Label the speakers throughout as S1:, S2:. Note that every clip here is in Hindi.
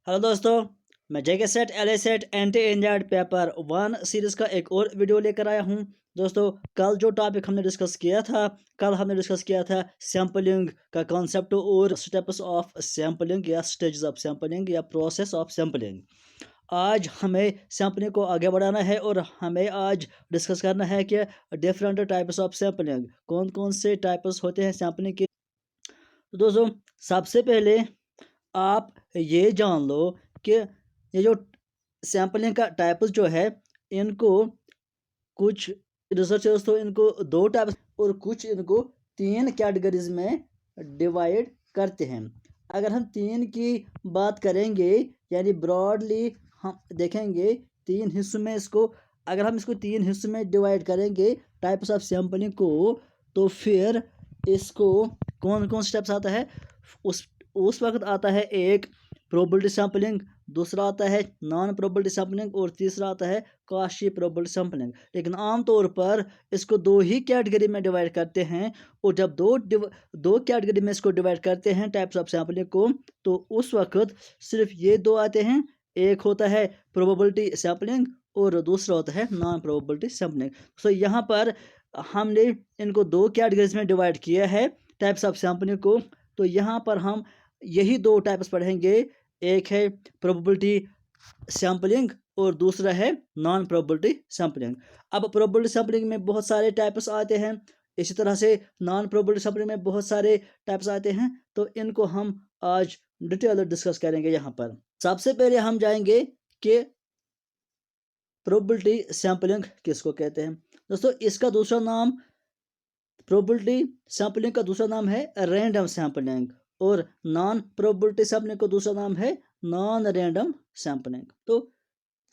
S1: हेलो दोस्तों, मैं JK SET L A SET एंटी इंडियड पेपर 1 सीरीज़ का एक और वीडियो लेकर आया हूं। दोस्तों, कल जो टॉपिक हमने डिस्कस किया था सैम्पलिंग का कॉन्सेप्ट और स्टेप्स ऑफ सैम्पलिंग या स्टेजेस ऑफ सैम्पलिंग या प्रोसेस ऑफ सैम्पलिंग। आज हमें सैम्पलिंग को आगे बढ़ाना है और हमें आज डिस्कस करना है कि डिफरेंट टाइप्स ऑफ सैम्पलिंग कौन कौन से टाइप्स होते हैं सैम्पलिंग के। तो दोस्तों, सबसे पहले आप ये जान लो कि ये जो सैम्पलिंग का टाइप्स जो है, इनको कुछ रिसर्चर्स तो इनको दो टाइप्स और कुछ इनको तीन कैटेगरीज में डिवाइड करते हैं। अगर हम तीन की बात करेंगे यानी ब्रॉडली हम देखेंगे तीन हिस्सों में इसको, अगर हम इसको तीन हिस्सों में डिवाइड करेंगे टाइप्स ऑफ सैम्पलिंग को, तो फिर इसको कौन कौन स्टेप्स आता है उस वक्त आता है। एक प्रोबेबिलिटी सैम्पलिंग, दूसरा आता है नॉन प्रोबेबिलिटी सैम्पलिंग और तीसरा आता है कॉशी प्रोबेबिलिटी सैम्पलिंग। लेकिन आमतौर पर इसको दो ही कैटेगरी में डिवाइड करते हैं, और जब दो कैटेगरी में इसको डिवाइड करते हैं टाइप्स ऑफ सैम्पलिंग को, तो उस वक्त सिर्फ ये दो आते हैं। एक होता है प्रोबेबिलिटी सैम्पलिंग और दूसरा होता है नॉन प्रोबेबिलिटी सैम्पलिंग। सो यहाँ पर हमने इनको दो कैटेगरीज में डिवाइड किया है टाइप्स ऑफ सैम्पलिंग को। तो यहाँ पर हम यही दो टाइप्स पढ़ेंगे, एक है प्रोबेबिलिटी सैम्पलिंग और दूसरा है नॉन प्रोबेबिलिटी सैम्पलिंग। अब प्रोबेबिलिटी सैम्पलिंग में बहुत सारे टाइप्स आते हैं, इसी तरह से नॉन प्रोबेबिलिटी सैम्पलिंग में बहुत सारे टाइप्स आते हैं। तो इनको हम आज डिटेल डिस्कस करेंगे। यहाँ पर सबसे पहले हम जाएंगे कि प्रोबेबिलिटी सैम्पलिंग किसको कहते हैं। दोस्तों, इसका दूसरा नाम प्रोबेबिलिटी सैम्पलिंग का दूसरा नाम है रैंडम सैम्पलिंग, और नॉन प्रोबेबिलिटी सैम्पलिंग का दूसरा नाम है नॉन रैंडम सैम्पलिंग। तो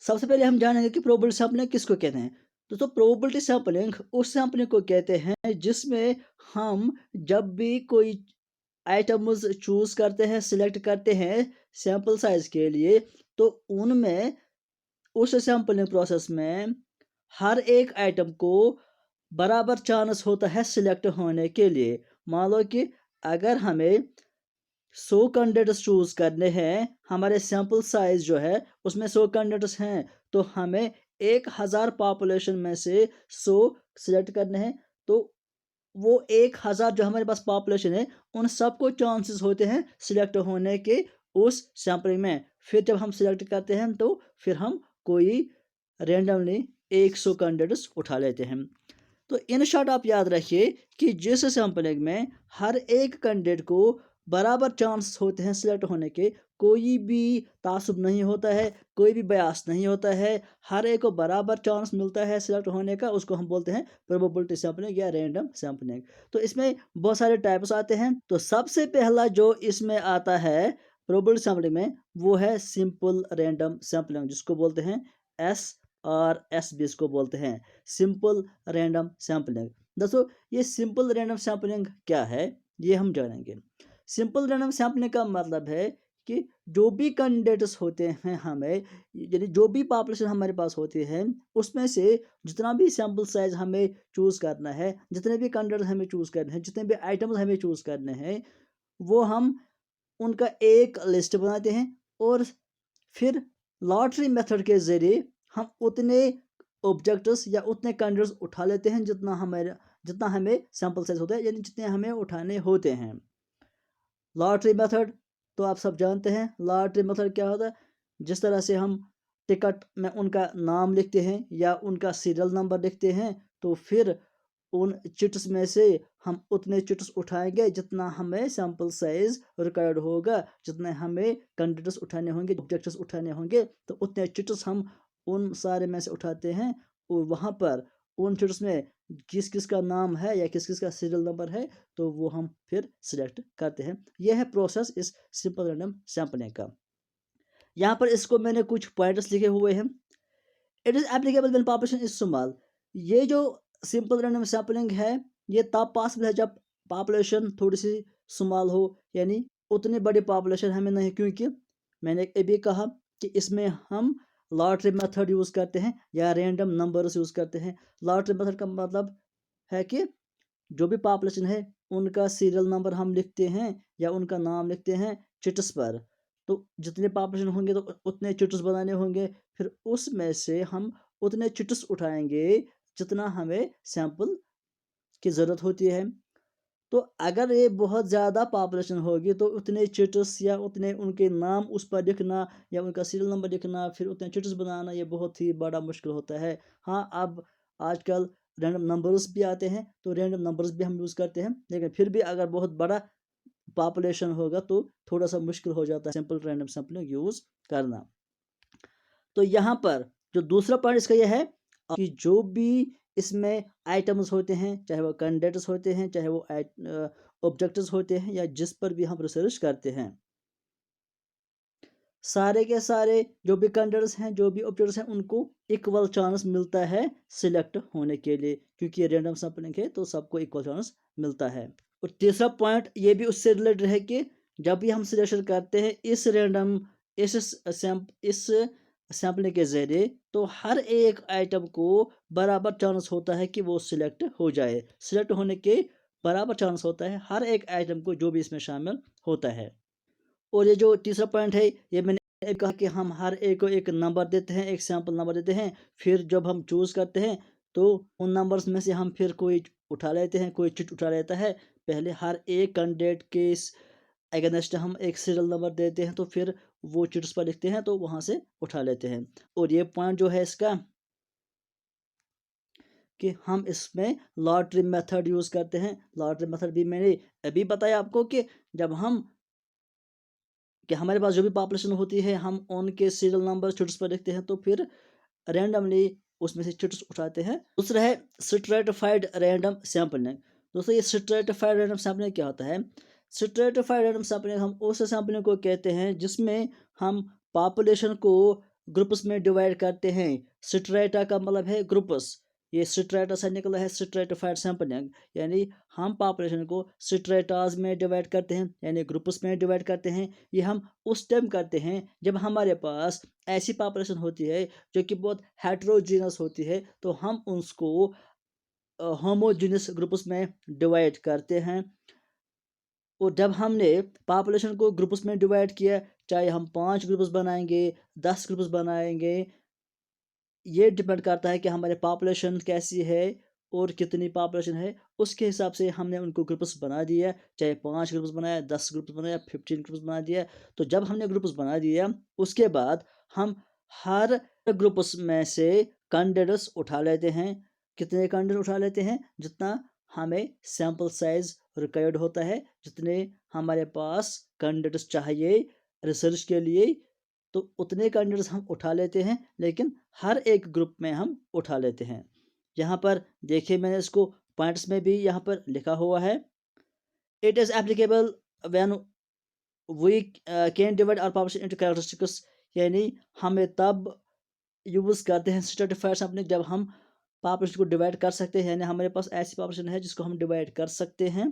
S1: सबसे पहले हम जानेंगे कि प्रोबेबिलिटी सैम्पलिंग किसको कहते हैं। तो प्रोबेबिलिटी सैम्पलिंग उस सैम्पलिंग को कहते हैं जिसमें हम जब भी कोई आइटम्स चूज करते हैं, सिलेक्ट करते हैं सैंपल साइज के लिए, तो उनमें उस सैम्पलिंग प्रोसेस में हर एक आइटम को बराबर चांस होता है सिलेक्ट होने के लिए। मान लो कि अगर हमें 100 कैंडिडेट्स चूज करने हैं, हमारे सैंपल साइज जो है उसमें 100 कैंडिडेट्स हैं, तो हमें 1000 पॉपुलेशन में से 100 सिलेक्ट करने हैं। तो वो 1000 जो हमारे पास पॉपुलेशन है, उन सबको चांसेस होते हैं सिलेक्ट होने के उस सैंपलिंग में। फिर जब हम सिलेक्ट करते हैं तो फिर हम कोई रेंडमली 100 कैंडिडेट्स उठा लेते हैं। तो इन शॉर्ट आप याद रखिए कि जिस सैंपलिंग में हर एक कैंडिडेट को बराबर चांस होते हैं सिलेक्ट होने के, कोई भी तासुब नहीं होता है, कोई भी बयास नहीं होता है, हर एक को बराबर चांस मिलता है सिलेक्ट होने का, उसको हम बोलते हैं प्रोबेबिलिटी सैंपलिंग या रैंडम सैंपलिंग। तो इसमें बहुत सारे टाइप्स आते हैं। तो सबसे पहला जो इसमें आता है प्रोबेबिलिटी सैंपलिंग में, वो है सिंपल रैंडम सैंपलिंग, जिसको बोलते हैं SRS भी इसको बोलते हैं, सिंपल रैंडम सैंपलिंग। दोस्तों, ये सिंपल रैंडम सैंपलिंग क्या है ये हम जानेंगे। सिंपल रैंडम सैंपलिंग का मतलब है कि जो भी कैंडिडेट्स होते हैं हमें, यानी जो भी पॉपुलेशन हमारे पास होती है, उसमें से जितना भी सैंपल साइज हमें चूज करना है, जितने भी कैंडिडेट हमें चूज करने हैं, जितने भी आइटम्स हमें चूज करने हैं, वो हम उनका एक लिस्ट बनाते हैं और फिर लॉटरी मेथड के ज़रिए हम उतने ऑब्जेक्ट्स या उतने कैंडिडेट्स उठा लेते हैं जितना हमें सैंपल साइज होता है, यानी जितने हमें उठाने होते हैं। लॉटरी मेथड तो आप सब जानते हैं। लॉटरी मेथड क्या होता है? जिस तरह से हम टिकट में उनका नाम लिखते हैं या उनका सीरियल नंबर लिखते हैं, तो फिर उन चिट्स में से हम उतने चिट्स उठाएंगे जितना हमें सैंपल साइज रिक्वायर्ड होगा, जितने हमें कैंडिडेट्स उठाने होंगे, ऑब्जेक्ट्स उठाने होंगे, तो उतने चिट्स हम उन सारे में से उठाते हैं। और वहाँ पर उन चिट्स में किस किस का नाम है या किस किस का सीरियल नंबर है, तो वो हम फिर सिलेक्ट करते हैं। यह है प्रोसेस इस सिंपल रैंडम सैंपलिंग का। यहाँ पर इसको मैंने कुछ पॉइंट्स लिखे हुए हैं। It is applicable when population is small. ये जो सिंपल रैंडम सैंपलिंग है, ये तब पॉसिबल है जब पॉपुलेशन थोड़ी सी स्मॉल हो, यानी उतनी बड़ी पॉपुलेशन हमें नहीं, क्योंकि मैंने अभी कहा कि इसमें हम लॉटरी मेथड यूज़ करते हैं या रैंडम नंबर्स यूज़ करते हैं। लॉटरी मेथड का मतलब है कि जो भी पॉपुलेशन है उनका सीरियल नंबर हम लिखते हैं या उनका नाम लिखते हैं चिट्स पर। तो जितने पॉपुलेशन होंगे तो उतने चिट्स बनाने होंगे, फिर उसमें से हम उतने चिट्स उठाएंगे जितना हमें सैंपल की ज़रूरत होती है। तो अगर ये बहुत ज़्यादा पॉपुलेशन होगी तो उतने चिट्स या उतने उनके नाम उस पर लिखना या उनका सीरियल नंबर लिखना, फिर उतने चिट्स बनाना, ये बहुत ही बड़ा मुश्किल होता है। हाँ, अब आजकल रैंडम नंबर्स भी आते हैं, तो रैंडम नंबर्स भी हम यूज़ करते हैं, लेकिन फिर भी अगर बहुत बड़ा पॉपुलेशन होगा तो थोड़ा सा मुश्किल हो जाता है सिंपल रैंडम सैंपलिंग यूज़ करना। तो यहाँ पर जो दूसरा पॉइंट इसका यह है कि जो भी इसमें आइटम्स होते हैं, चाहे वो कैंडिडेट्स होते हैं, चाहे वो ऑब्जेक्ट्स होते हैं, या जिस पर भी हम रिसर्च करते हैं, सारे के सारे जो भी कैंडिडेट्स हैं, जो भी ऑब्जेक्ट्स हैं, उनको इक्वल चांस मिलता है सिलेक्ट होने के लिए, क्योंकि ये रैंडम सैंपलिंग है तो सबको इक्वल चांस मिलता है। और तीसरा पॉइंट ये भी उससे रिलेटेड है कि जब भी हम सिलेक्शन करते हैं इस इस सैंपलिंग के ज़रिए, तो हर एक आइटम को बराबर चांस होता है कि वो सिलेक्ट हो जाए। सिलेक्ट होने के बराबर चांस होता है हर एक आइटम को जो भी इसमें शामिल होता है। और ये जो तीसरा पॉइंट है, ये मैंने कहा कि हम हर एक को एक नंबर देते हैं, एक सैंपल नंबर देते हैं, फिर जब हम चूज़ करते हैं तो उन नंबर्स में से हम फिर कोई उठा लेते हैं, कोई चिट उठा लेता है। पहले हर एक कैंडिडेट के अगेंस्ट हम एक सीरियल नंबर देते हैं, तो फिर वो चिट्स पर लिखते हैं, तो वहाँ से उठा लेते हैं। और ये पॉइंट जो है इसका कि हम इसमें लॉटरी मेथड यूज़ करते हैं। लॉटरी मेथड भी मैंने अभी बताया आपको कि जब हम कि हमारे पास जो भी पॉपुलेशन होती है, हम उनके सीरियल नंबर चिट्स पर लिखते हैं, तो फिर रैंडमली उसमें से चिट्स उठाते हैं। दूसरा है स्ट्रेटिफाइड रैंडम सैंपलिंग। दोस्तों, ये स्ट्रेटिफाइड रैंडम सैंपलिंग क्या होता है? स्ट्रेटिफाइड रैंडम सैंपलिंग हम उस सैंपलिंग को कहते हैं जिसमें हम पॉपुलेशन को ग्रुप्स में डिवाइड करते हैं। स्ट्रेटा का मतलब है ग्रुप्स। ये स्ट्रेटा से निकला है स्ट्रेटिफाइड सैंपलिंग, यानी हम पॉपुलेशन को स्ट्रेटाज में डिवाइड करते हैं, यानी ग्रुप्स में डिवाइड करते हैं। ये हम उस टाइम करते हैं जब हमारे पास ऐसी पॉपुलेशन होती है जो कि बहुत हेट्रोजीनस होती है, तो हम उसको होमोजीनस ग्रुप्स में डिवाइड करते हैं। और जब हमने पॉपुलेशन को ग्रुप्स में डिवाइड किया, चाहे हम 5 ग्रुप्स बनाएंगे, 10 ग्रुप्स बनाएंगे, ये डिपेंड करता है कि हमारे पॉपुलेशन कैसी है और कितनी पॉपुलेशन है, उसके हिसाब से हमने उनको ग्रुप्स बना दिया। चाहे 5 ग्रुप्स बनाया, 10 ग्रुप्स बनाया, 15 ग्रुप्स बना दिया। तो जब हमने ग्रुप्स बना दिया, उसके बाद हम हर ग्रुप्स में से कैंडिडेट्स उठा लेते हैं। कितने कैंडिडेट उठा लेते हैं? जितना हमें सैंपल साइज रिक्वायर्ड होता है, जितने हमारे पास कैंडिडेट्स चाहिए रिसर्च के लिए, तो उतने कैंडिडेट्स हम उठा लेते हैं, लेकिन हर एक ग्रुप में हम उठा लेते हैं। यहाँ पर देखिए, मैंने इसको पॉइंट्स में भी यहाँ पर लिखा हुआ है। It is applicable when we can divide our population into characteristics, यानी हमें तब यूज़ करते हैं स्ट्रेटिफाइड सैंपलिंग जब हम पॉपुलेशन को डिवाइड कर सकते हैं, यानी हमारे पास ऐसी पॉपुलेशन है जिसको हम डिवाइड कर सकते हैं।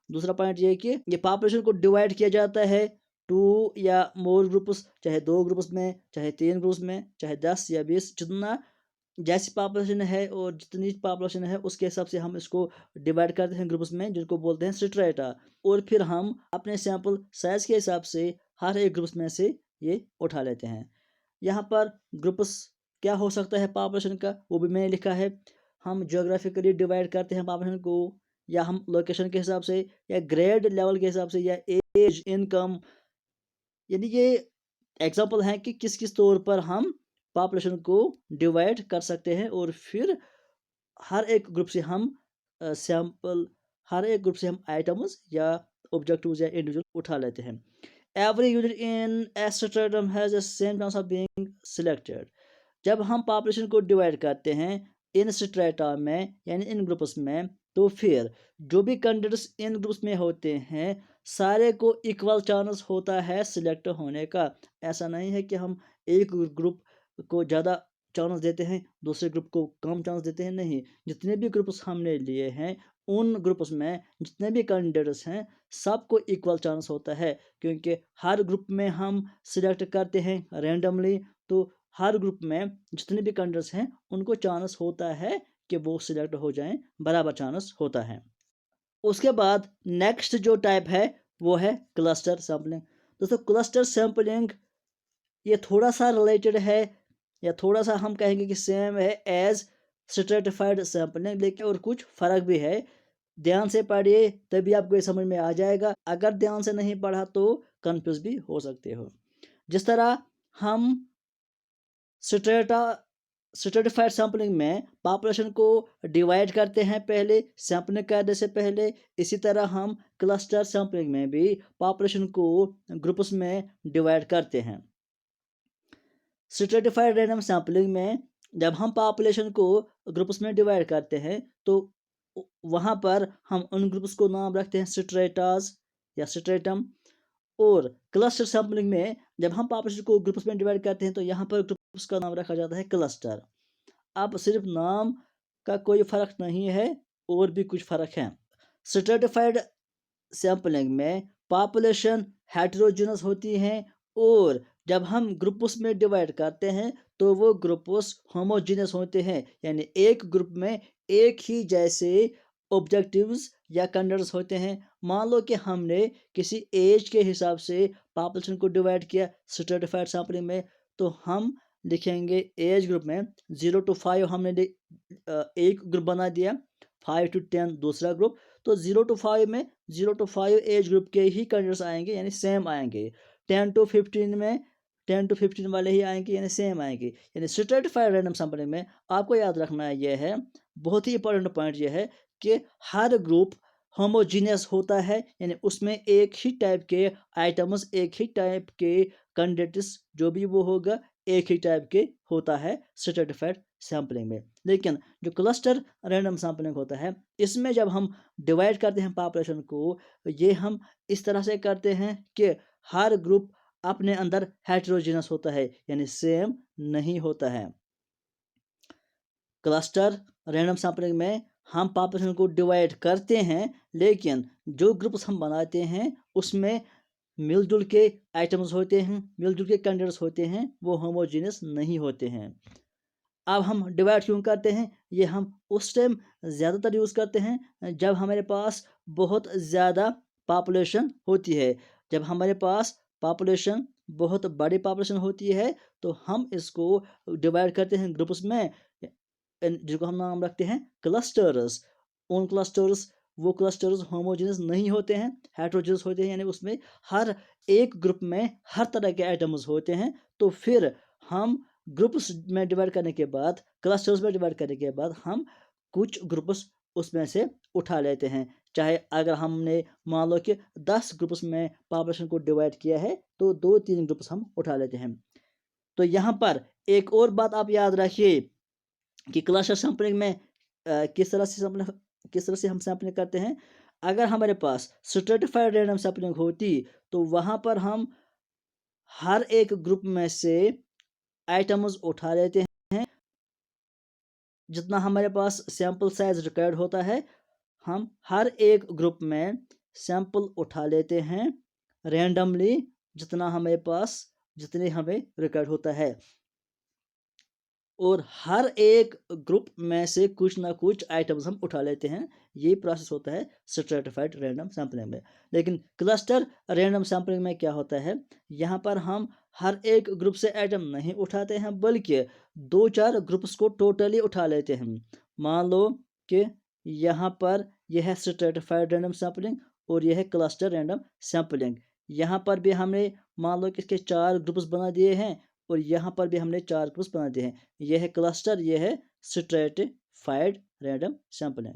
S1: दूसरा पॉइंट ये है कि ये पॉपुलेशन को डिवाइड किया जाता है टू या मोर ग्रुप्स, चाहे 2 ग्रुप्स में, चाहे 3 ग्रुप्स में, चाहे 10 या 20, जितना जैसी पॉपुलेशन है और जितनी पॉपुलेशन है उसके हिसाब से हम इसको डिवाइड करते हैं ग्रुप्स में, जिनको बोलते हैं स्ट्रेटा। और फिर हम अपने सैंपल साइज के हिसाब से हर एक ग्रुप्स में से ये उठा लेते हैं। यहाँ पर ग्रुप्स क्या हो सकता है पॉपुलेशन का, वो भी मैंने लिखा है। हम ज्योग्राफिकली डिवाइड करते हैं पॉपुलेशन को, या हम लोकेशन के हिसाब से, या ग्रेड लेवल के हिसाब से, या एज, इनकम, यानी ये एग्जांपल हैं कि किस किस तौर पर हम पॉपुलेशन को डिवाइड कर सकते हैं। और फिर हर एक ग्रुप से हम सैंपल, हर एक ग्रुप से हम आइटम्स या ऑब्जेक्टिव्स या इंडिविजुअल उठा लेते हैं। Every unit in A stratum has the same chance of being selected. जब हम पॉपुलेशन को डिवाइड करते हैं इन स्ट्रेटा में, यानी इन ग्रुप्स में, तो फिर जो भी कैंडिडेट्स इन ग्रुप्स में होते हैं, सारे को इक्वल चांस होता है सिलेक्ट होने का। ऐसा नहीं है कि हम एक ग्रुप को ज़्यादा चांस देते हैं, दूसरे ग्रुप को कम चांस देते हैं, नहीं। जितने भी ग्रुप्स हमने लिए हैं, उन ग्रुप्स में जितने भी कैंडिडेट्स हैं, सबको इक्वल चांस होता है, क्योंकि हर ग्रुप में हम सिलेक्ट करते हैं रैंडमली। तो हर ग्रुप में जितने भी कैंडिडेट्स हैं, उनको चांस होता है कि वो सिलेक्ट हो जाएं, बराबर चांस होता है। उसके बाद नेक्स्ट जो टाइप है वो है क्लस्टर सैंपलिंग। दोस्तों क्लस्टर सैंपलिंग ये थोड़ा सा रिलेटेड है या थोड़ा सा हम कहेंगे कि सेम है एज स्ट्रेटिफाइड सैंपलिंग, लेकिन और कुछ फ़र्क भी है। ध्यान से पढ़िए तभी आपको ये समझ में आ जाएगा, अगर ध्यान से नहीं पढ़ा तो कंफ्यूज भी हो सकते हो। जिस तरह हम स्ट्रेटा स्ट्रेटिफाइड सैंपलिंग में पॉपुलेशन को डिवाइड करते हैं पहले सैंपलिंग करने से पहले, इसी तरह हम क्लस्टर सैंपलिंग में भी पॉपुलेशन को ग्रुप्स में डिवाइड करते हैं। स्ट्रेटिफाइड रैंडम सैंपलिंग में जब हम पॉपुलेशन को ग्रुप्स में डिवाइड करते हैं तो वहाँ पर हम उन ग्रुप्स को नाम रखते हैं स्ट्रेटास या स्ट्रेटम। और क्लस्टर सैंपलिंग में जब हम पॉपुलेशन को ग्रुप्स में डिवाइड करते हैं तो यहाँ पर ग्रुप्स का नाम रखा जाता है क्लस्टर। अब सिर्फ नाम का कोई फ़र्क नहीं है, और भी कुछ फ़र्क है। स्ट्रेटिफाइड सैंपलिंग में पॉपुलेशन हेटेरोजेनस होती हैं, और जब हम ग्रुप्स में डिवाइड करते हैं तो वो ग्रुप्स होमोजेनस होते हैं, यानी एक ग्रुप में एक ही जैसे ऑब्जेक्टिव्स या कंडीशंस होते हैं। मान लो कि हमने किसी एज के हिसाब से पॉपुलेशन को डिवाइड किया स्ट्रेटिफाइड सैंपलिंग में, तो हम लिखेंगे एज ग्रुप में 0 to 5 हमने एक ग्रुप बना दिया, 5 to 10 दूसरा ग्रुप। तो 0 to 5 में 0 to 5 एज ग्रुप के ही कंडीशंस आएंगे, यानी सेम आएंगे। 10 to 15 में 10 to 15 वाले ही आएंगे, यानी सेम आएंगे। यानी स्ट्रेटिफाइड रैंडम सैंपलिंग में आपको याद रखना है, यह है बहुत ही इंपॉर्टेंट पॉइंट, यह है कि हर ग्रुप होमोजीनियस होता है, यानी उसमें एक ही टाइप के आइटम्स, एक ही टाइप के कैंडिडेट्स जो भी वो होगा एक ही टाइप के होता है स्ट्रेटिफाइड सैंपलिंग में। लेकिन जो क्लस्टर रैंडम सैंपलिंग होता है, इसमें जब हम डिवाइड करते हैं पॉपुलेशन को, ये हम इस तरह से करते हैं कि हर ग्रुप अपने अंदर हेटेरोजेनस होता है, यानी सेम नहीं होता है। क्लस्टर रैंडम सैंपलिंग में हम पॉपुलेशन को डिवाइड करते हैं, लेकिन जो ग्रुप्स हम बनाते हैं उसमें मिलजुल के आइटम्स होते हैं, मिलजुल के कैंडिडेट्स होते हैं, वो होमोजेनस नहीं होते हैं। अब हम डिवाइड क्यों करते हैं, ये हम उस टाइम ज़्यादातर यूज़ करते हैं जब हमारे पास बहुत ज़्यादा पॉपुलेशन होती है। जब हमारे पास पॉपुलेशन बहुत बड़ी पॉपुलेशन होती है तो हम इसको डिवाइड करते हैं ग्रुप्स में, जिनको हम नाम रखते हैं क्लस्टर्स। उन क्लस्टर्स वो क्लस्टर्स होमोजेनस नहीं होते हैं, हेटेरोजेनस होते हैं, यानी उसमें हर एक ग्रुप में हर तरह के आइटम्स होते हैं। तो फिर हम ग्रुप्स में डिवाइड करने के बाद, क्लस्टर्स में डिवाइड करने के बाद हम कुछ ग्रुप्स उसमें से उठा लेते हैं। चाहे अगर हमने मान लो कि 10 ग्रुप्स में पॉपुलेशन को डिवाइड किया है तो 2-3 ग्रुप्स हम उठा लेते हैं। तो यहाँ पर एक और बात आप याद रखिए कि क्लस्टर सैंपलिंग में किस तरह से हम सैंपलिंग करते हैं। अगर हमारे पास स्ट्रेटिफाइड रैंडम सैंपलिंग होती तो वहाँ पर हम हर एक ग्रुप में से आइटम्स उठा लेते हैं, जितना हमारे पास सैंपल साइज रिक्वायर्ड होता है हम हर एक ग्रुप में सैंपल उठा लेते हैं रैंडमली, जितना हमारे पास जितने हमें रिक्वायर्ड होता है। और हर एक ग्रुप में से कुछ ना कुछ आइटम्स हम उठा लेते हैं। ये प्रोसेस होता है स्ट्रेटिफाइड रैंडम सैंपलिंग में। लेकिन क्लस्टर रैंडम सैंपलिंग में क्या होता है, यहाँ पर हम हर एक ग्रुप से आइटम नहीं उठाते हैं, बल्कि 2-4 ग्रुप्स को टोटली उठा लेते हैं। मान लो कि यहाँ पर यह है स्ट्रेटिफाइड रैंडम सैंपलिंग और यह है क्लस्टर रैंडम सैंपलिंग। यहाँ पर भी हमने मान लो कि इसके 4 ग्रुप्स बना दिए हैं, और यहाँ पर भी हमने 4 ग्रुप्स बना दिए हैं। यह है क्लस्टर, यह है स्ट्रेटिफाइड रैंडम सैंपलिंग।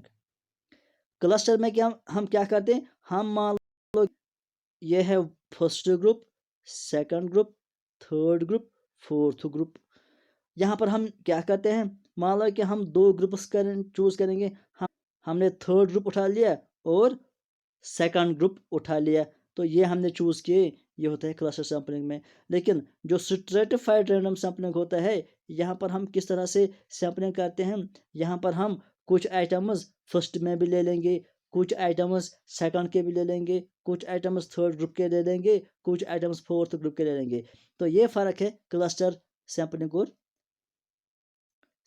S1: क्लस्टर में क्या हम क्या करते हैं, हम मान लो यह है first group, second group, third group, fourth group. यहाँ पर हम क्या करते हैं, मान लो कि हम 2 ग्रुप्स चूज करेंगे। हमने थर्ड ग्रुप उठा लिया और सेकंड ग्रुप उठा लिया, तो ये हमने चूज़ किए, ये होता है क्लस्टर सैंपलिंग में। लेकिन जो स्ट्रेटिफाइड रैंडम सैंपलिंग होता है, यहाँ पर हम किस तरह से सैंपलिंग करते हैं, यहाँ पर हम कुछ आइटम्स फर्स्ट में भी ले लेंगे, कुछ आइटम्स सेकंड के भी ले लेंगे, कुछ आइटम्स थर्ड ग्रुप के ले लेंगे, कुछ आइटम्स फोर्थ ग्रुप के ले लेंगे। तो ये फ़र्क है क्लस्टर सैंपलिंग और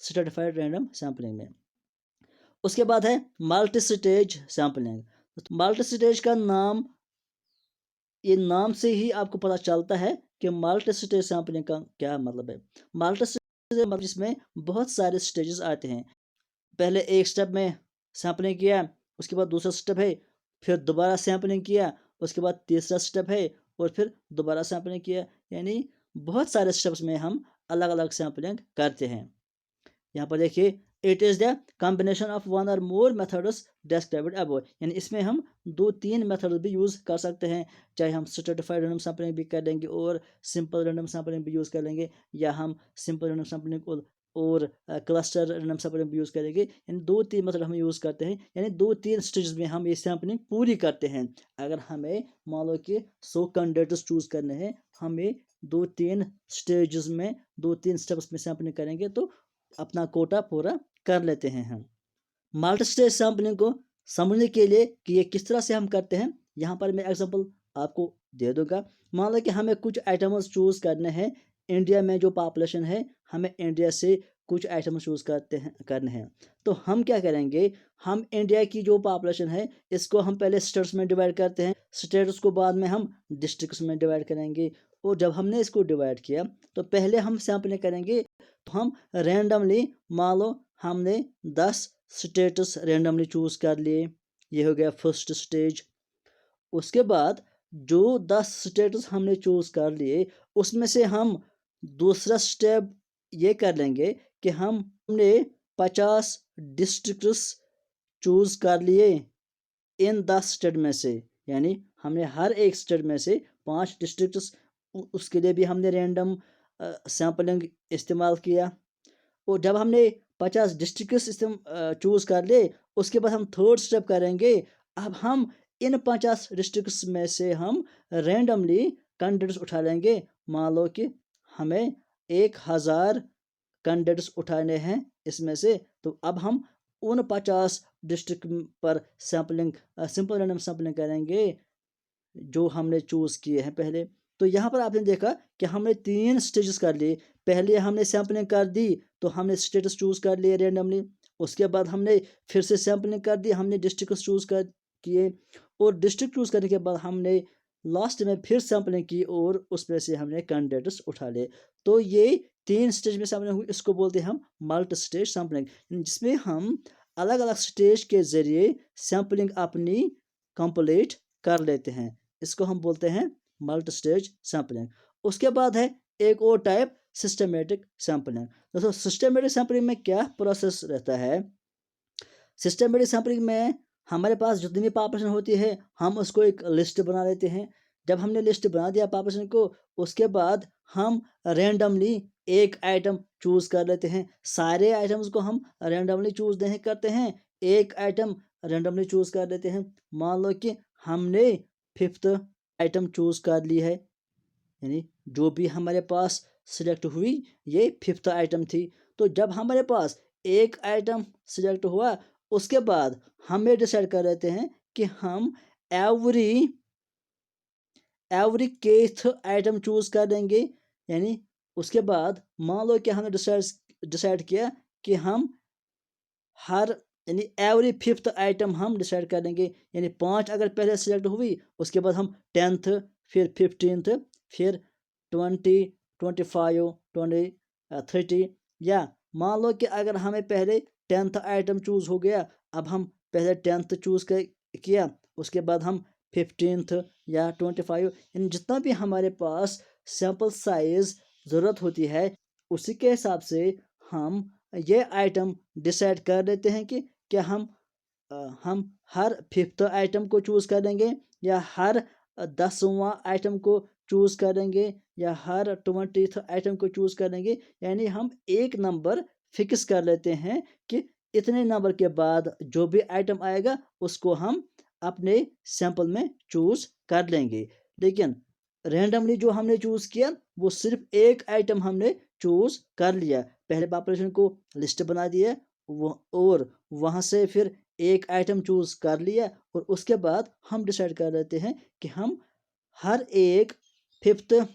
S1: स्ट्रेटिफाइड रैंडम सैंपलिंग में। उसके बाद है multi stage sampling. Multi stage का नाम ये नाम से ही आपको पता चलता है कि मल्टी स्टेज सैंपलिंग का क्या मतलब है। मल्टी स्टेज मतलब जिसमें बहुत सारे स्टेजेस आते हैं। पहले एक स्टेप में सैंपलिंग किया, उसके बाद दूसरा स्टेप है, फिर दोबारा सैंपलिंग किया, उसके बाद तीसरा स्टेप है, और फिर दोबारा सैंपलिंग किया। यानी बहुत सारे स्टेप्स में हम अलग अलग सैंपलिंग करते हैं। यहाँ पर देखिए, it is the combination of one और मोर मेथड्स डिस्क्राइब्ड अबव। यानी इसमें हम 2-3 मेथड भी यूज़ कर सकते हैं। चाहे हम स्ट्रेटिफाइड रैंडम सैंपलिंग भी कर लेंगे और सिंपल रैंडम सैंपलिंग भी यूज़ कर लेंगे, या हम सिंपल रैंडम सैंपलिंग और क्लस्टर रैंडम सैंपलिंग भी यूज़ करेंगे। यानी 2-3 मेथड हम यूज़ करते हैं। यानी 2-3 स्टेज में हम ये सैंपलिंग पूरी करते हैं। अगर हमें मान लो कि 100 कैंडिडेट्स चूज़ करने हैं, हमें 2-3 स्टेजेस में 2-3 स्टेप्स में सैंपलिंग करेंगे तो अपना कोटा पूरा कर लेते हैं हम। मल्टी स्टेज सैंपलिंग को समझने के लिए कि ये किस तरह से हम करते हैं, यहाँ पर मैं एग्जांपल आपको दे दूंगा। मान लो कि हमें कुछ आइटम्स चूज़ करने हैं। इंडिया में जो पॉपुलेशन है, हमें इंडिया से कुछ आइटम्स चूज़ करने हैं। तो हम क्या करेंगे, हम इंडिया की जो पॉपुलेशन है इसको हम पहले स्टेट्स में डिवाइड करते हैं। स्टेट्स को बाद में हम डिस्ट्रिक्ट्स में डिवाइड करेंगे। और जब हमने इसको डिवाइड किया तो पहले हम सैंपलिंग करेंगे। तो हम रैंडमली, मान लो हमने 10 स्टेटस रैंडमली चूज़ कर लिए। ये हो गया फर्स्ट स्टेज। उसके बाद जो 10 स्टेटस हमने चूज़ कर लिए, उसमें से हम दूसरा स्टेप ये कर लेंगे कि हमने 50 डिस्ट्रिक्ट्स चूज़ कर लिए इन 10 स्टेट में से। यानी हमने हर एक स्टेट में से 5 डिस्ट्रिक्ट्स, उसके लिए भी हमने रैंडम सैंपलिंग इस्तेमाल किया। और जब हमने 50 डिस्ट्रिक्ट्स चूज़ कर ले, उसके बाद हम थर्ड स्टेप करेंगे। अब हम इन 50 डिस्ट्रिक्ट्स में से हम रैंडमली कैंडिडेट्स उठा लेंगे। मान लो कि हमें 1000 कैंडिडेट्स उठाने हैं इसमें से। तो अब हम उन 50 डिस्ट्रिक्ट पर सैंपलिंग, सिंपल रैंडम सैंपलिंग करेंगे जो हमने चूज़ किए हैं पहले। तो यहाँ पर आपने देखा कि हमने 3 स्टेजेस कर लिए। पहले हमने सैंपलिंग कर दी तो हमने स्टेटस चूज़ कर लिए रैंडमली। उसके बाद हमने फिर से सैंपलिंग कर दी, हमने डिस्ट्रिक्ट चूज़ कर किए। और डिस्ट्रिक्ट चूज़ करने के बाद हमने लास्ट में फिर सैंपलिंग की और उसमें से हमने कैंडिडेट्स उठा लिए। तो ये 3 स्टेज में सैंपलिंग हुई। इसको बोलते हैं हम मल्टी स्टेज सैंपलिंग, जिसमें हम अलग अलग स्टेज के ज़रिए सैंपलिंग अपनी कंप्लीट कर लेते हैं। इसको हम बोलते हैं मल्टी स्टेज सैंपलिंग। उसके बाद है एक और टाइप, सिस्टमेटिक सैंपलिंग। दोस्तों, सिस्टमेटिक सैंपलिंग में क्या प्रोसेस रहता है। सिस्टमेटिक सैंपलिंग में हमारे पास जितनी भी पॉपुलेशन होती है, हम उसको एक लिस्ट बना लेते हैं। जब हमने लिस्ट बना दिया पॉपुलेशन को, उसके बाद हम रैंडमली एक आइटम चूज़ कर लेते हैं। सारे आइटम्स को हम रैंडमली चूज़ नहीं करते हैं, एक आइटम रैंडमली चूज़ कर लेते हैं। मान लो कि हमने 5th आइटम चूज़ कर ली है। यानी जो भी हमारे पास सिलेक्ट हुई, ये 5th आइटम थी। तो जब हमारे पास एक आइटम सिलेक्ट हुआ, उसके बाद हम ये डिसाइड कर लेते हैं कि हम every every kth item choose कर देंगे। यानी उसके बाद मान लो कि हमने डिसाइड किया कि हम हर, यानी एवरी 5th आइटम हम डिसाइड कर देंगे। यानी 5 अगर पहले सिलेक्ट हुई, उसके बाद हम 10th, फिर 15th, फिर 20, 25, 20, 30। या मान लो कि अगर हमें पहले 10th आइटम चूज़ हो गया, अब हम पहले 10th चूज़ किया, उसके बाद हम 15th या 25, इन जितना भी हमारे पास सैंपल साइज ज़रूरत होती है, उसी के हिसाब से हम ये आइटम डिसाइड कर लेते हैं कि क्या हम हर 5th आइटम को चूज़ करेंगे, या हर 10वां आइटम को चूज़ करेंगे, या हर 20th आइटम को चूज़ करेंगे। यानी हम एक नंबर फिक्स कर लेते हैं कि इतने नंबर के बाद जो भी आइटम आएगा उसको हम अपने सैंपल में चूज़ कर लेंगे। लेकिन रैंडमली जो हमने चूज़ किया, वो सिर्फ एक आइटम हमने चूज़ कर लिया। पहले पॉपुलेशन को लिस्ट बना दिया, वो और वहाँ से फिर एक आइटम चूज़ कर लिया, और उसके बाद हम डिसाइड कर लेते हैं कि हम हर एक 5th,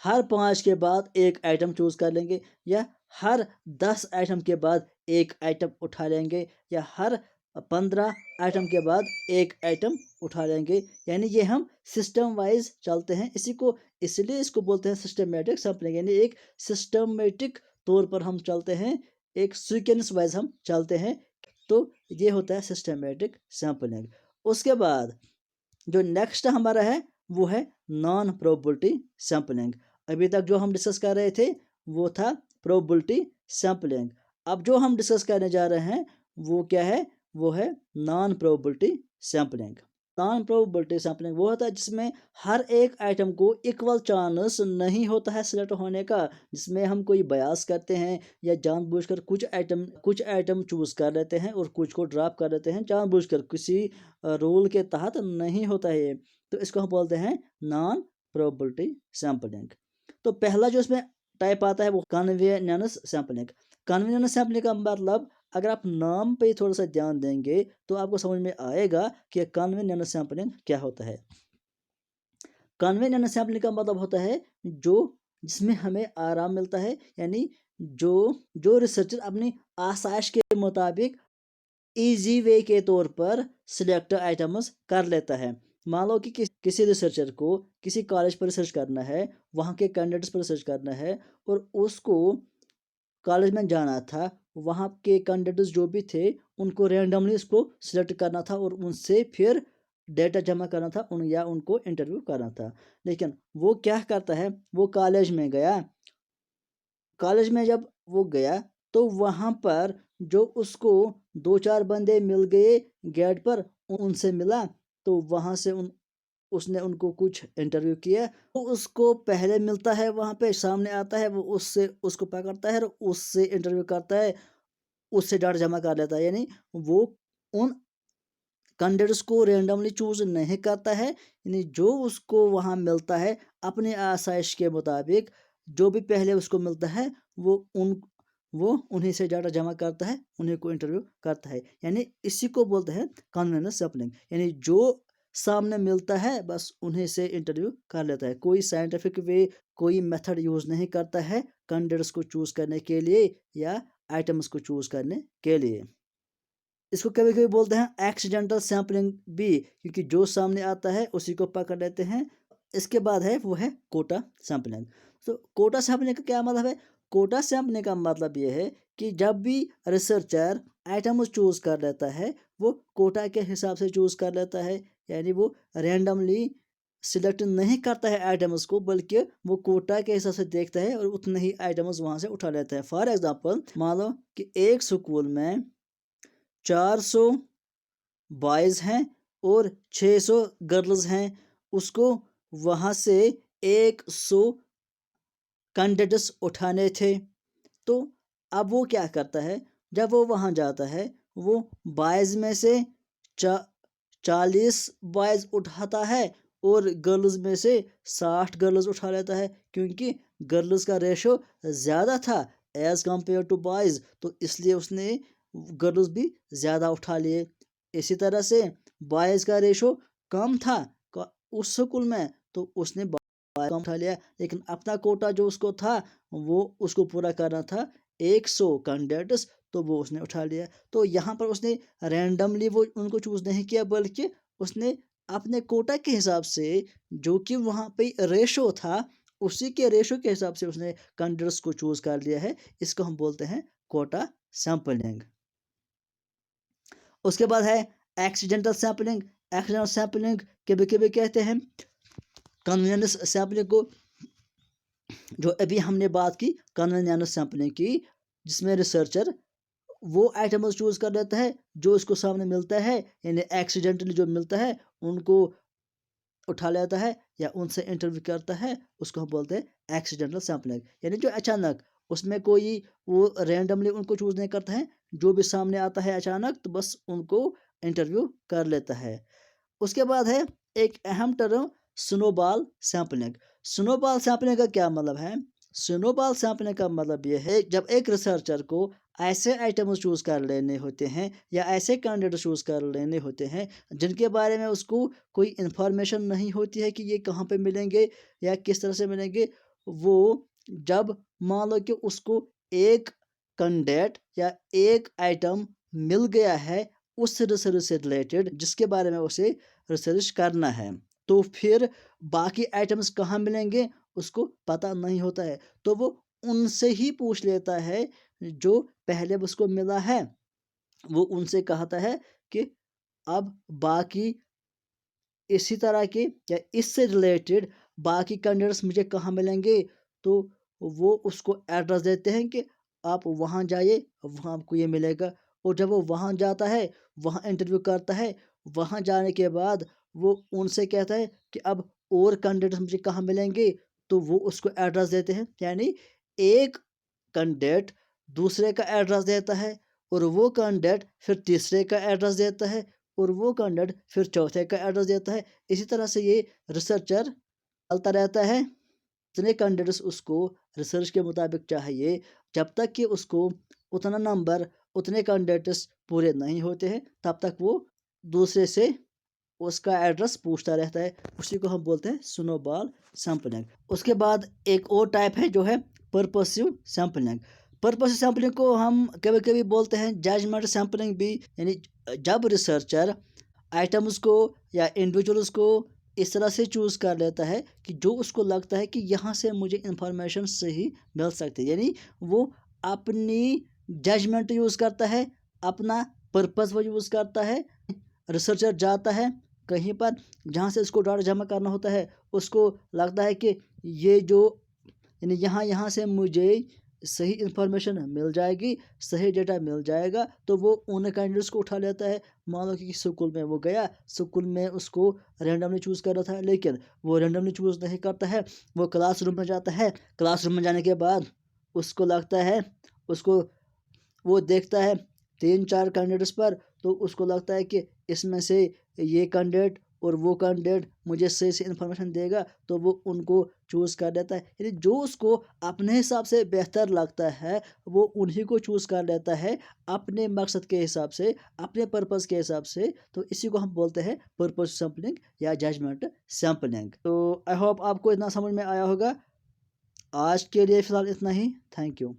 S1: हर 5 के बाद एक आइटम चूज़ कर लेंगे, या हर 10 आइटम के बाद एक आइटम उठा लेंगे, या हर 15 आइटम के बाद एक आइटम उठा लेंगे। यानी ये हम सिस्टम वाइज चलते हैं, इसी को इसलिए इसको बोलते हैं सिस्टमेटिक सैम्पलिंग। यानी एक सिस्टमेटिक तौर पर हम चलते हैं, एक सीक्वेंस वाइज हम चलते हैं, तो ये होता है सिस्टमेटिक सैम्पलिंग। उसके बाद जो नेक्स्ट हमारा है वो है नॉन प्रोबेबिलिटी सैम्पलिंग। अभी तक जो हम डिस्कस कर रहे थे वो था प्रोबेबिलिटी सैम्पलिंग। अब जो हम डिस्कस करने जा रहे हैं वो क्या है, वो है non probability sampling. Non probability sampling वो होता है जिसमें हर एक आइटम को इक्वल चांस नहीं होता है सिलेक्ट होने का, जिसमें हम कोई बयास करते हैं या जानबूझकर कुछ आइटम चूज कर लेते हैं और कुछ को ड्रॉप कर लेते हैं, जानबूझकर किसी रूल के तहत नहीं होता है ये, तो इसको हम बोलते हैं नॉन प्रोबेबिलिटी सैम्पलिंग। तो पहला जो इसमें टाइप आता है वो कन्वीनियंस सैम्पलिंग। कन्वीनियंस सैम्पलिंग का मतलब अगर आप नाम पे थोड़ा सा ध्यान देंगे तो आपको समझ में आएगा कि कन्वीनियंस सैम्पलिंग क्या होता है। कन्वीनियंस सैम्पलिंग का मतलब होता है जो जिसमें हमें आराम मिलता है, यानी जो जो रिसर्चर अपनी आसाइश के मुताबिक इजी वे के तौर पर सिलेक्ट आइटम्स कर लेता है। मान लो कि किसी रिसर्चर को किसी कॉलेज पर रिसर्च करना है, वहाँ के कैंडिडेट्स पर रिसर्च करना है और उसको कॉलेज में जाना था, वहाँ के कैंडिडेट्स जो भी थे उनको रैंडमली उसको सिलेक्ट करना था और उनसे फिर डेटा जमा करना था या उनको इंटरव्यू करना था। लेकिन वो क्या करता है, वो कॉलेज में गया, कॉलेज में जब वो गया तो वहाँ पर जो उसको दो चार बंदे मिल गए गेट पर, उनसे मिला, तो वहाँ से उसने उनको कुछ इंटरव्यू किया, तो उसको पहले मिलता है, वहाँ पे सामने आता है, वो उससे उसको पकड़ता है और उससे इंटरव्यू करता है, उससे डाटा जमा कर लेता है। यानी वो उन कैंडिडेट्स को रेंडमली चूज नहीं करता है, यानी जो उसको वहाँ मिलता है अपने आसाइश के मुताबिक, जो भी पहले उसको मिलता है वो उन्हीं से डाटा जमा करता है, उन्हीं को इंटरव्यू करता है। यानी इसी को बोलते हैं कन्वीनियंस सैम्पलिंग। यानी जो सामने मिलता है बस उन्हीं से इंटरव्यू कर लेता है, कोई साइंटिफिक वे, कोई मेथड यूज नहीं करता है कैंडिडेट्स को चूज करने के लिए या आइटम्स को चूज करने के लिए। इसको कभी कभी बोलते हैं एक्सीडेंटल सैम्पलिंग भी, क्योंकि जो सामने आता है उसी को पकड़ लेते हैं। इसके बाद है वो है कोटा सैम्पलिंग। तो कोटा सैम्पलिंग का क्या मतलब है, कोटा सैम्पलिंग का मतलब ये है कि जब भी रिसर्चर आइटम चूज कर लेता है वो कोटा के हिसाब से चूज कर लेता है, यानी वो रैंडमली सिलेक्ट नहीं करता है आइटम्स को, बल्कि वो कोटा के हिसाब से देखता है और उतने ही आइटम्स वहाँ से उठा लेता है। फॉर एग्जाम्पल मान लो कि एक स्कूल में 400 बॉयज़ हैं और 600 गर्ल्स हैं, उसको वहाँ से 100 कैंडिडेट्स उठाने थे। तो अब वो क्या करता है, जब वो वहाँ जाता है वो बॉयज़ में से 40 बॉयज़ उठाता है और गर्ल्स में से 60 गर्ल्स उठा लेता है, क्योंकि गर्ल्स का रेशो ज़्यादा था एज़ कम्पेयर टू बॉयज़, तो इसलिए उसने गर्ल्स भी ज़्यादा उठा लिए। इसी तरह से बॉयज़ का रेशो कम था उस स्कूल में, तो उसने कम उठा लिया, लेकिन अपना कोटा जो उसको था वो उसको पूरा करना था 100 कैंडिडेट्स, तो वो उसने उठा लिया। तो यहाँ पर उसने रैंडमली वो उनको चूज़ नहीं किया, बल्कि उसने अपने कोटा के हिसाब से जो कि वहाँ पे रेशो था, उसी के रेशो के हिसाब से उसने कैंडिडेट्स को चूज़ कर लिया है। इसको हम बोलते हैं कोटा सैंपलिंग। उसके बाद है एक्सीडेंटल सैंपलिंग। एक्सीडेंटल सैंपलिंग कभी कभी कहते हैं कन्वीनियंस सैंपलिंग को, जो अभी हमने बात की कन्वीनियंस सैंपलिंग की, जिसमें रिसर्चर वो आइटम्स चूज कर लेता है जो उसको सामने मिलता है, यानी एक्सीडेंटली जो मिलता है उनको उठा लेता है या उनसे इंटरव्यू करता है, उसको हम बोलते हैं एक्सीडेंटल सैंपलिंग। यानी जो अचानक, उसमें कोई वो रैंडमली उनको चूज नहीं करता है, जो भी सामने आता है अचानक तो बस उनको इंटरव्यू कर लेता है। उसके बाद है एक अहम term snowball sampling. Snowball sampling का क्या मतलब है, स्नोबॉल सैंपलिंग का मतलब यह है जब एक रिसर्चर को ऐसे आइटम्स चूज कर लेने होते हैं या ऐसे कैंडिडेट चूज कर लेने होते हैं जिनके बारे में उसको कोई इन्फॉर्मेशन नहीं होती है कि ये कहाँ पे मिलेंगे या किस तरह से मिलेंगे। वो जब मान लो कि उसको एक कैंडिडेट या एक आइटम मिल गया है उस रिसर्च से रिलेटेड जिसके बारे में उसे रिसर्च करना है। तो फिर बाकी आइटम्स कहाँ मिलेंगे उसको पता नहीं होता है, तो वो उनसे ही पूछ लेता है जो पहले उसको मिला है। वो उनसे कहता है कि अब बाकी इसी तरह के या इससे रिलेटेड बाकी कैंडिडेट्स मुझे कहाँ मिलेंगे, तो वो उसको एड्रेस देते हैं कि आप वहाँ जाइए, वहाँ आपको ये मिलेगा। और जब वो वहाँ जाता है, वहाँ इंटरव्यू करता है, वहाँ जाने के बाद वो उनसे कहता है कि अब और कैंडिडेट्स मुझे कहाँ मिलेंगे, तो वो उसको एड्रेस देते हैं। यानी एक कैंडिडेट दूसरे का एड्रेस देता है, और वो कैंडिडेट फिर तीसरे का एड्रेस देता है, और वो कैंडिडेट फिर चौथे का एड्रेस देता है। इसी तरह से ये रिसर्चर चलता रहता है। जितने कैंडिडेट्स उसको रिसर्च के मुताबिक चाहिए, जब तक कि उसको उतना नंबर उतने कैंडिडेट्स पूरे नहीं होते हैं, तब तक वो दूसरे से उसका एड्रेस पूछता रहता है। उसी को हम बोलते हैं स्नोबॉल सैंपलिंग। उसके बाद एक और टाइप है जो है पर्पसिव सैंपलिंग। पर्पसिव सैंपलिंग को हम कभी कभी बोलते हैं जजमेंट सैंपलिंग भी। यानी जब रिसर्चर आइटम्स को या इंडिविजुअल्स को इस तरह से चूज़ कर लेता है कि जो उसको लगता है कि यहाँ से मुझे इंफॉर्मेशन सही मिल सकती है। यानी वो अपनी जजमेंट यूज़ करता है, अपना पर्पस वो यूज़ करता है। रिसर्चर जाता है कहीं पर जहाँ से उसको डाटा जमा करना होता है, उसको लगता है कि ये जो यानी यहाँ यहाँ से मुझे सही इन्फॉर्मेशन मिल जाएगी, सही डेटा मिल जाएगा, तो वो उन कैंडिडेट्स को उठा लेता है। मान लो कि स्कूल में वो गया, स्कूल में उसको रैंडमली चूज़ कर रहा था, लेकिन वो रैंडमली चूज़ नहीं करता है। वो क्लासरूम में जाता है, क्लासरूम में जाने के बाद उसको लगता है, उसको वो देखता है 3-4 कैंडिडेट्स पर, तो उसको लगता है कि इसमें से ये कैंडिडेट और वो कैंडिडेट मुझे सही से इन्फॉर्मेशन देगा, तो वो उनको चूज़ कर लेता है। यानी जो उसको अपने हिसाब से बेहतर लगता है, वो उन्हीं को चूज़ कर लेता है अपने मकसद के हिसाब से, अपने पर्पज़ के हिसाब से। तो इसी को हम बोलते हैं पर्पज़ सैंपलिंग या जजमेंट सैंपलिंग। तो आई होप आपको इतना समझ में आया होगा। आज के लिए फ़िलहाल इतना ही। Thank you.